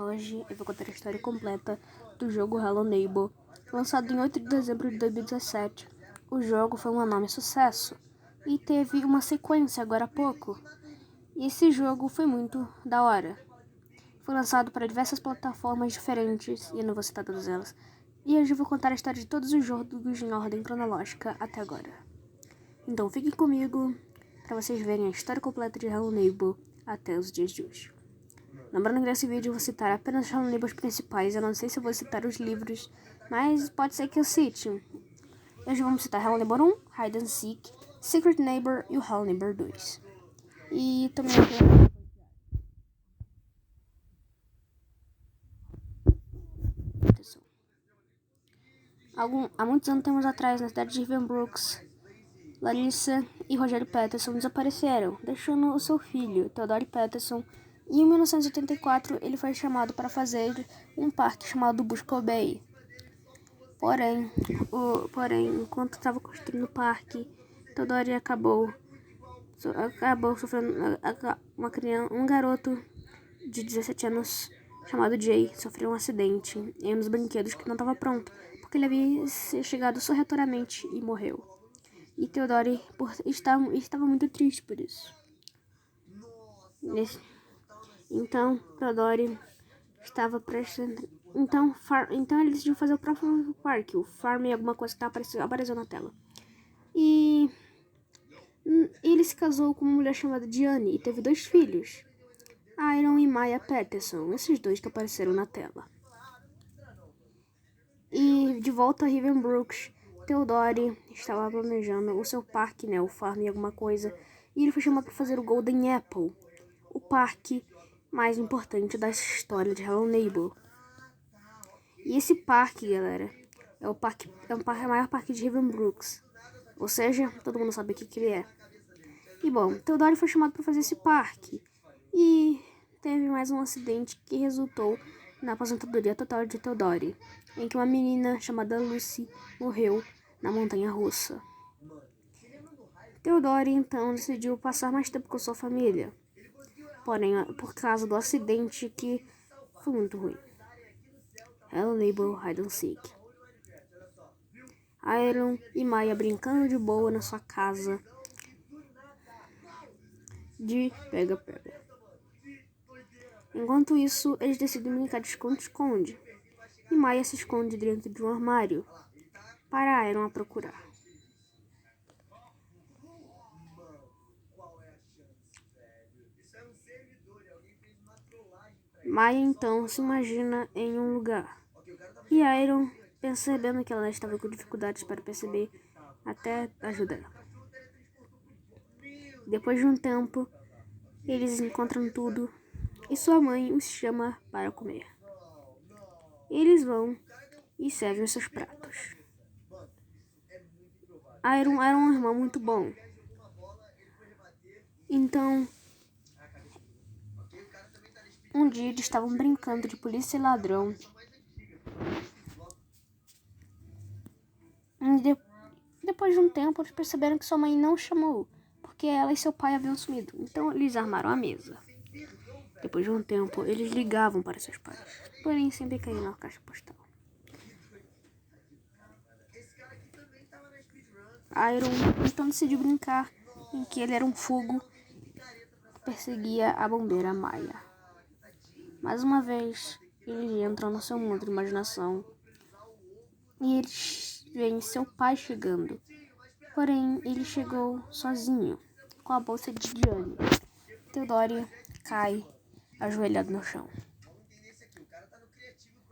Hoje eu vou contar a história completa do jogo Hello Neighbor, lançado em 8 de dezembro de 2017. O jogo foi um enorme sucesso e teve uma sequência agora há pouco. E esse jogo foi muito da hora. Foi lançado para diversas plataformas diferentes e eu não vou citar todas elas. E hoje eu vou contar a história de todos os jogos em ordem cronológica até agora. Então fiquem comigo para vocês verem a história completa de Hello Neighbor até os dias de hoje. Lembrando que nesse vídeo eu vou citar apenas os Hello Neighbors principais. Eu não sei se eu vou citar os livros, mas pode ser que eu cite. Hoje vamos citar Hello Neighbor 1, Hide and Seek, Secret Neighbor e o Hello Neighbor 2. E também tem... Há muitos anos atrás, na cidade de Ravenbrooks, Larissa e Rogério Patterson desapareceram, deixando o seu filho, Theodore Patterson. E em 1984, ele foi chamado para fazer um parque chamado Busco Bay. Porém, enquanto estava construindo o parque, Theodore acabou sofrendo um garoto de 17 anos chamado Jay sofreu um acidente em um dos brinquedos que não estava pronto, porque ele havia chegado sorrateiramente e morreu. E Theodore estava muito triste por isso. Então, Theodore estava prestes... Então ele decidiu fazer o próprio parque, o Farm e alguma coisa que apareceu na tela. E ele se casou com uma mulher chamada Diane e teve 2 filhos, Iron e Maya Patterson, esses 2 que apareceram na tela. E de volta a Ravenbrooks, Theodore estava planejando o seu parque, o Farm e alguma coisa, e ele foi chamado para fazer o Golden Apple, o parque mais importante da história de Hello Neighbor. E esse parque, galera, é o maior parque de Ravenbrooks. Ou seja, todo mundo sabe o que ele é. E bom, Theodore foi chamado para fazer esse parque. E teve mais um acidente que resultou na aposentadoria total de Theodore, em que uma menina chamada Lucy morreu na montanha-russa. Theodore então decidiu passar mais tempo com sua família. Porém, por causa do acidente que foi muito ruim. Hello Neighbor, Hide and Seek. Iron e Maya brincando de boa na sua casa de pega-pega. Enquanto isso, eles decidem brincar de esconde-esconde. E Maya se esconde dentro de um armário para Iron a procurar. Maya então se imagina em um lugar. E Iron, percebendo que ela estava com dificuldades para perceber, até ajuda ela. Depois de um tempo, eles encontram tudo e sua mãe os chama para comer. Eles vão e servem os seus pratos. Iron era um irmão muito bom. Então, um dia eles estavam brincando de polícia e ladrão. Depois de um tempo, eles perceberam que sua mãe não chamou, porque ela e seu pai haviam sumido. Então, eles armaram a mesa. Depois de um tempo, eles ligavam para seus pais, porém sempre caíam na caixa postal. Iron então decidiu brincar em que ele era um fogo que perseguia a bombeira Maya. Mais uma vez, eles entram no seu mundo de imaginação e eles veem seu pai chegando. Porém, ele chegou sozinho, com a bolsa de Diane. Theodore cai ajoelhado no chão.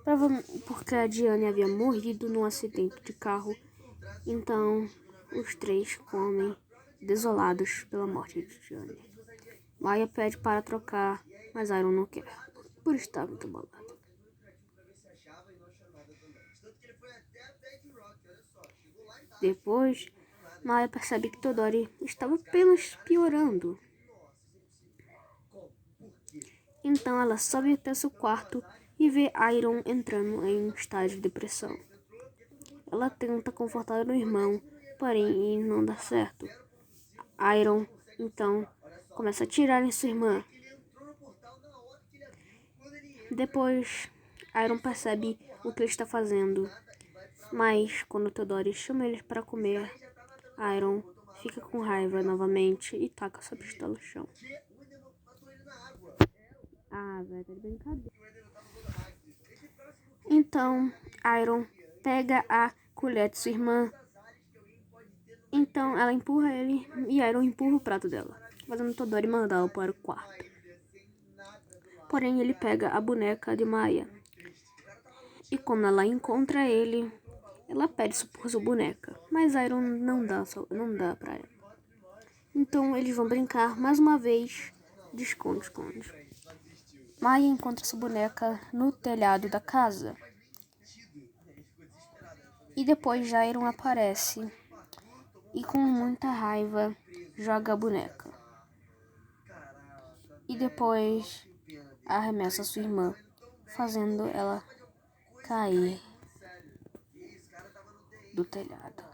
Provavelmente porque a Diane havia morrido num acidente de carro. Então, os 3 comem, desolados pela morte de Diane. Maya pede para trocar, mas Iron não quer, por estar muito bolado. Depois, Maya percebe que Theodore estava apenas piorando. Então ela sobe até seu quarto e vê Iron entrando em um estado de depressão. Ela tenta confortar o irmão, porém não dá certo. Iron, então, começa a atirar em sua irmã. Depois, Iron percebe o que ele está fazendo, mas quando Theodore chama ele para comer, Iron fica com raiva novamente e taca sua pistola no chão. Ah, velho, tá de brincadeira. Então, Iron pega a colher de sua irmã. Então, ela empurra ele e Iron empurra o prato dela, fazendo Theodore mandá-lo para o quarto. Porém, ele pega a boneca de Maya. E quando ela encontra ele, ela pede por sua boneca. Mas Iron não dá pra ela. Então, eles vão brincar mais uma vez de esconde-esconde. Maya encontra sua boneca no telhado da casa. E depois Iron aparece e com muita raiva joga a boneca. E depois arremessa sua irmã, fazendo ela cair do telhado.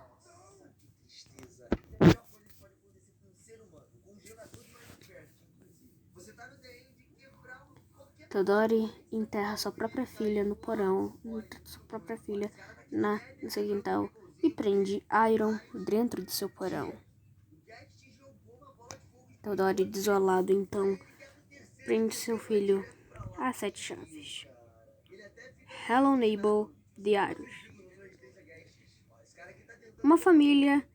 Theodore enterra sua própria filha no porão, sua própria filha no seu quintal e prende Iron dentro de seu porão. Theodore, desolado, então, prende seu filho a 7 chaves. Hello Neighbor Diários. Uma família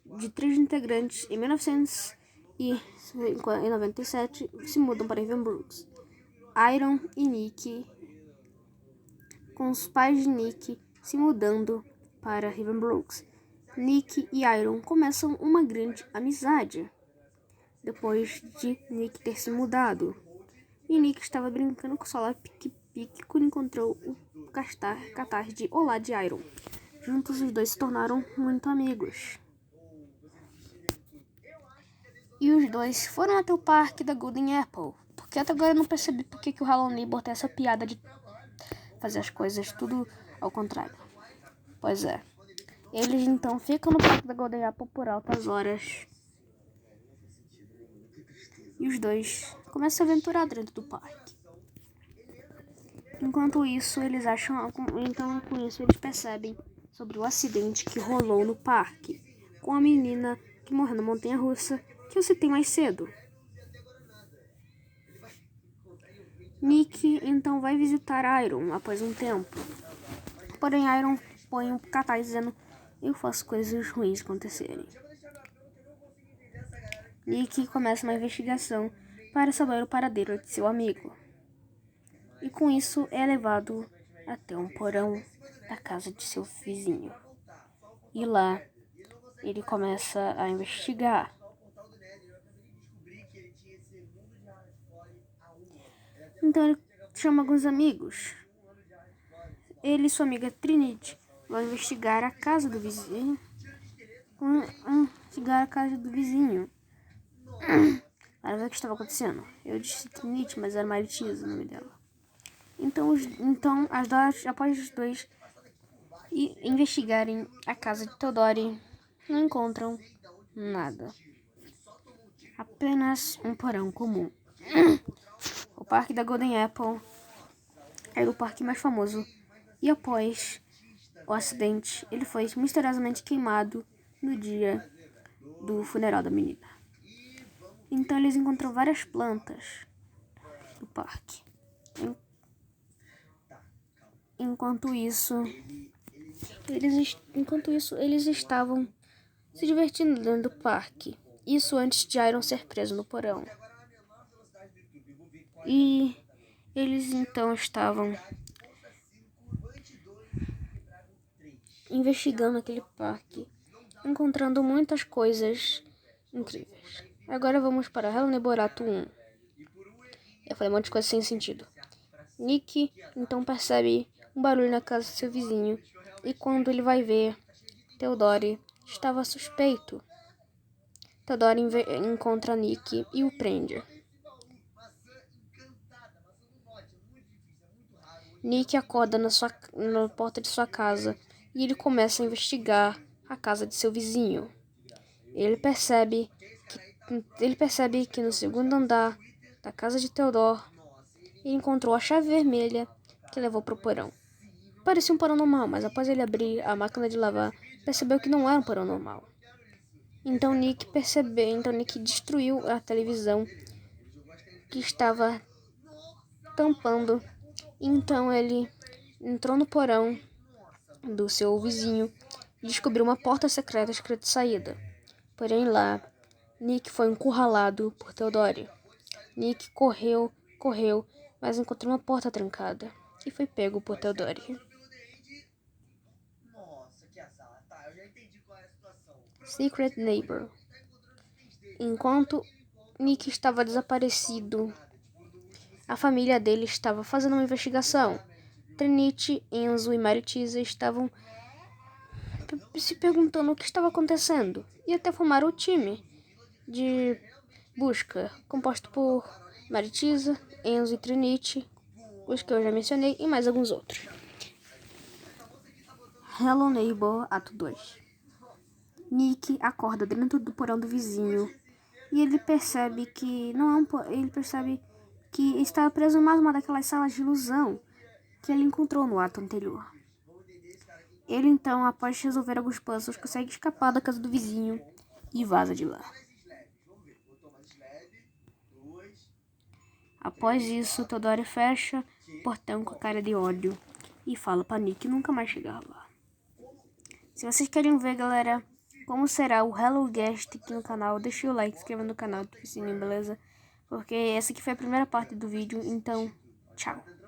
de 3 integrantes em 1997 se mudam para Raven Brooks. Iron e Nick, com os pais de Nick se mudando para Raven Brooks. Nick e Iron começam uma grande amizade depois de Nick ter se mudado. E Nick estava brincando com sua pique-pique quando encontrou o cartaz de Olá de Iron. Juntos os dois se tornaram muito amigos. E os dois foram até o parque da Golden Apple. Porque até agora eu não percebi porque que o Hello Neighbor tem essa piada de fazer as coisas tudo ao contrário. Pois é. Eles então ficam no parque da Golden Apple por altas horas. E os dois começam a aventurar dentro do parque. Enquanto isso, eles percebem sobre o acidente que rolou no parque com a menina que morreu na montanha-russa que eu citei mais cedo. Nick então vai visitar Iron após um tempo. Porém, Iron põe um cartaz dizendo: eu faço coisas ruins acontecerem. Nick começa uma investigação para saber o paradeiro de seu amigo. E com isso é levado até um porão da casa de seu vizinho. E lá ele começa a investigar. Então ele chama alguns amigos. Ele e sua amiga Trinity vão investigar a casa do vizinho. Para ver o que estava acontecendo. Eu disse Trinity, mas era Maritiza o nome dela. Então após os dois investigarem a casa de Theodore, não encontram nada. Apenas um porão comum. O parque da Golden Apple era o parque mais famoso. E após o acidente, ele foi misteriosamente queimado no dia do funeral da menina. Então eles encontram várias plantas no parque. Enquanto isso, eles estavam se divertindo dentro do parque. Isso antes de Iron ser preso no porão. E eles então estavam investigando aquele parque, encontrando muitas coisas incríveis. Agora vamos para Hello Neighborato 1. Eu falei um monte de coisa sem sentido. Nick então percebe um barulho na casa do seu vizinho e quando ele vai ver, Theodore estava suspeito. Theodore encontra Nick e o prende. Nick acorda na porta de sua casa e ele começa a investigar a casa de seu vizinho. Ele percebe que no segundo andar da casa de Theodore e encontrou a chave vermelha que levou para o porão. Parecia um porão normal, mas após ele abrir a máquina de lavar, percebeu que não era um porão normal. Então Nick destruiu a televisão que estava tampando. Então ele entrou no porão do seu vizinho e descobriu uma porta secreta escrita saída. Porém lá, Nick foi encurralado por Theodore. Nick correu, mas encontrou uma porta trancada e foi pego por Theodore. Secret Neighbor. Enquanto Nick estava desaparecido, a família dele estava fazendo uma investigação. Trinity, Enzo e Maritza estavam se perguntando o que estava acontecendo e até formaram o time de busca, composto por Maritza, Enzo e Trinity, os que eu já mencionei, e mais alguns outros. Hello Neighbor, Ato 2. Nick acorda dentro do porão do vizinho e ele percebe que está preso em mais uma daquelas salas de ilusão que ele encontrou no ato anterior. Ele então, após resolver alguns puzzles, consegue escapar da casa do vizinho e vaza de lá. Após isso, Theodore fecha o portão com a cara de ódio e fala para Nick nunca mais chegar lá. Se vocês querem ver, galera, como será o Hello Guest aqui no canal, deixa o like, se inscreva no canal, ative o sininho, beleza? Porque essa aqui foi a primeira parte do vídeo, então, tchau.